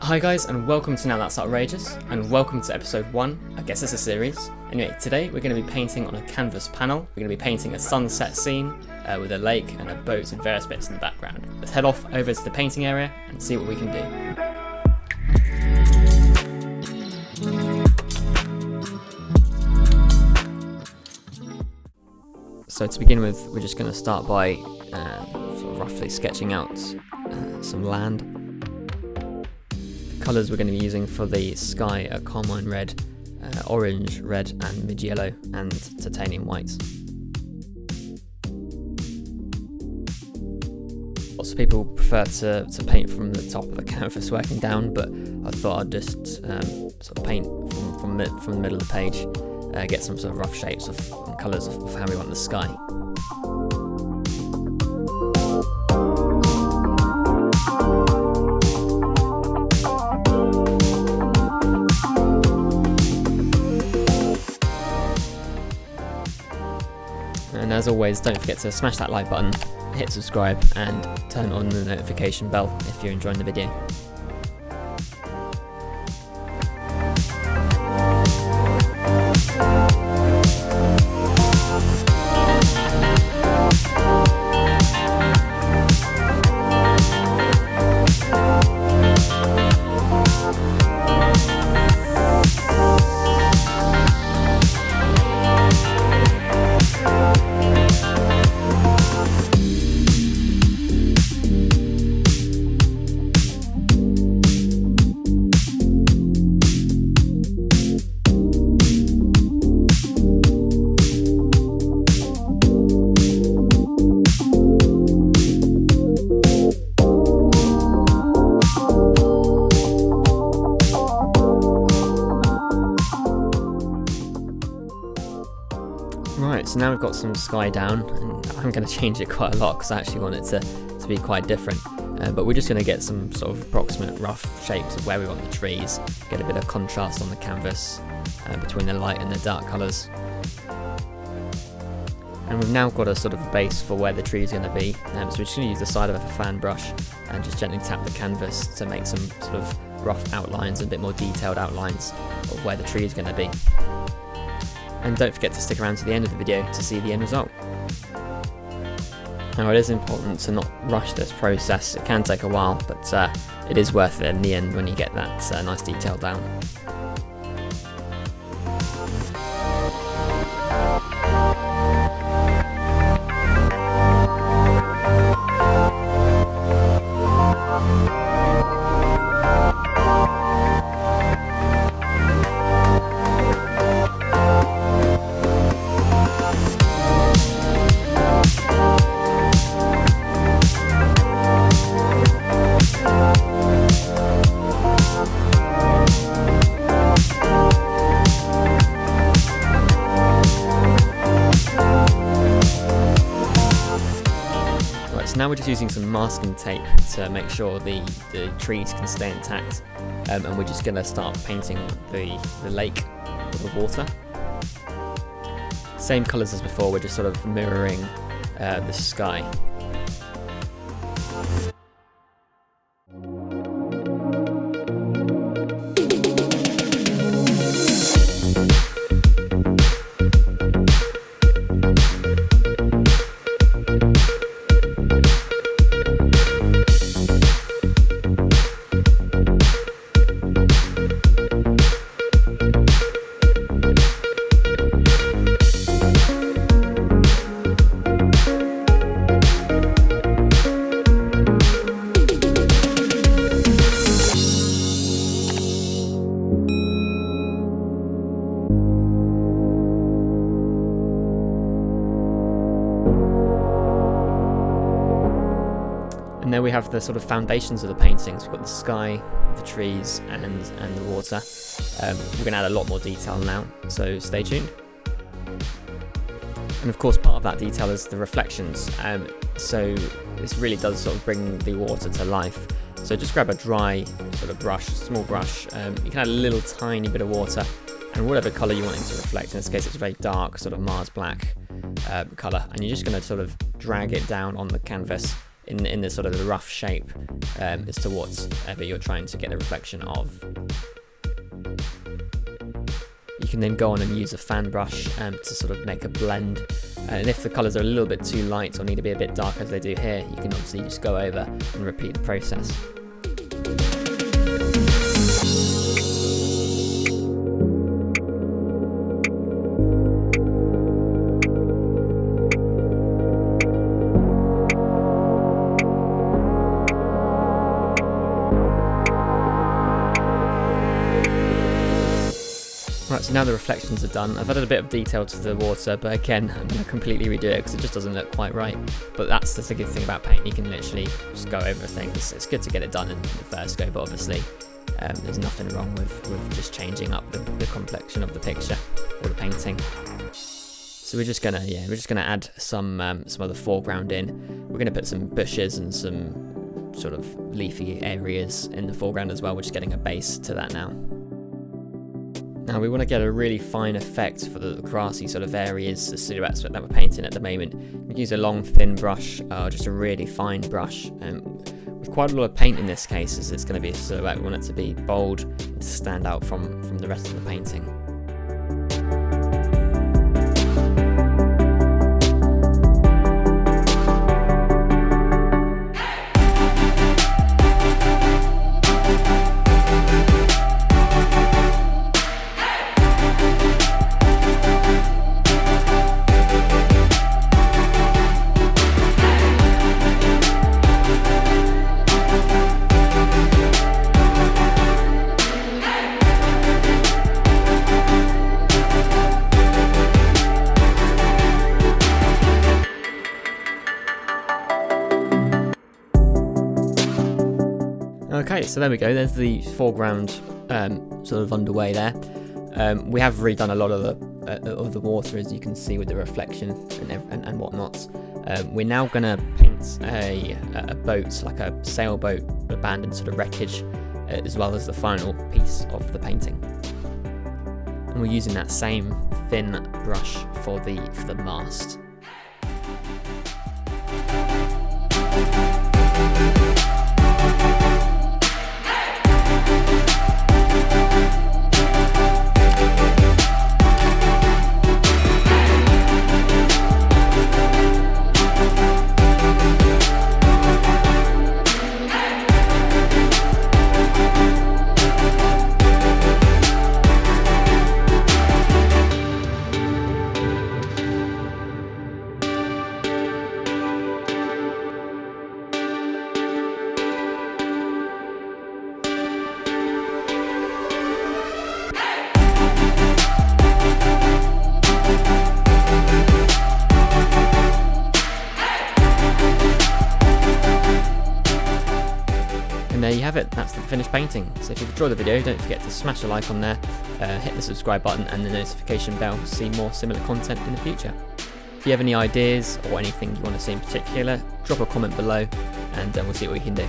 Hi guys, and welcome to Now That's Artrageous, and welcome to episode 1, I guess it's a series. Anyway, today we're going to be painting on a canvas panel. We're going to be painting a sunset scene with a lake and a boat and various bits in the background. Let's head off over to the painting area and see what we can do. So to begin with, we're just going to start by sort of roughly sketching out some land. Colours we're going to be using for the sky are carmine red, orange, red and mid-yellow, and titanium whites. Lots of people prefer to paint from the top of the canvas working down, but I thought I'd just sort of paint from the middle of the page, get some sort of rough shapes and colours of how we want the sky. And as always, don't forget to smash that like button, hit subscribe and turn on the notification bell if you're enjoying the video. Right, so now we've got some sky down, and I'm going to change it quite a lot because I actually want it to be quite different. But we're just going to get some sort of approximate rough shapes of where we want the trees, get a bit of contrast on the canvas between the light and the dark colours. And we've now got a sort of base for where the tree is going to be, so we're just going to use the side of a fan brush and just gently tap the canvas to make some sort of rough outlines and a bit more detailed outlines of where the tree is going to be. And don't forget to stick around to the end of the video to see the end result. Now, it is important to not rush this process. It can take a while, but it is worth it in the end when you get that nice detail down. Now we're just using some masking tape to make sure the trees can stay intact, and we're just going to start painting the lake with the water. Same colours as before, we're just sort of mirroring the sky. And there we have the sort of foundations of the paintings. We've got the sky, the trees, and the water. We're going to add a lot more detail now, so stay tuned. And of course, part of that detail is the reflections. So this really does sort of bring the water to life. So just grab a dry sort of brush, small brush. You can add a little tiny bit of water, and whatever colour you want it to reflect. In this case, it's a very dark, sort of Mars black colour, and you're just going to sort of drag it down on the canvas in the sort of the rough shape as to whatever you're trying to get a reflection of. You can then go on and use a fan brush to sort of make a blend, and if the colours are a little bit too light or need to be a bit dark as they do here, you can obviously just go over and repeat the process. Right, so now the reflections are done. I've added a bit of detail to the water, but again, I'm going to completely redo it because it just doesn't look quite right. But that's the good thing about paint, you can literally just go over things. It's good to get it done in the first go, but obviously there's nothing wrong with just changing up the complexion of the picture or the painting. So we're just gonna add some of the foreground in. We're gonna put some bushes and some sort of leafy areas in the foreground as well. We're just getting a base to that now. Now we want to get a really fine effect for the grassy sort of areas, the silhouettes that we're painting at the moment. We can use a long thin brush or just a really fine brush. With quite a lot of paint in this case, as it's going to be a silhouette, we want it to be bold and to stand out from the rest of the painting. Okay, so there we go, there's the foreground sort of underway there. We have redone a lot of the water, as you can see, with the reflection and whatnot. We're now going to paint a boat, like a sailboat, abandoned sort of wreckage, as well as the final piece of the painting. And we're using that same thin brush for the mast. And there you have it, that's the finished painting. So if you've enjoyed the video, don't forget to smash a like on there, hit the subscribe button and the notification bell to see more similar content in the future. If you have any ideas or anything you want to see in particular, drop a comment below and we'll see what we can do.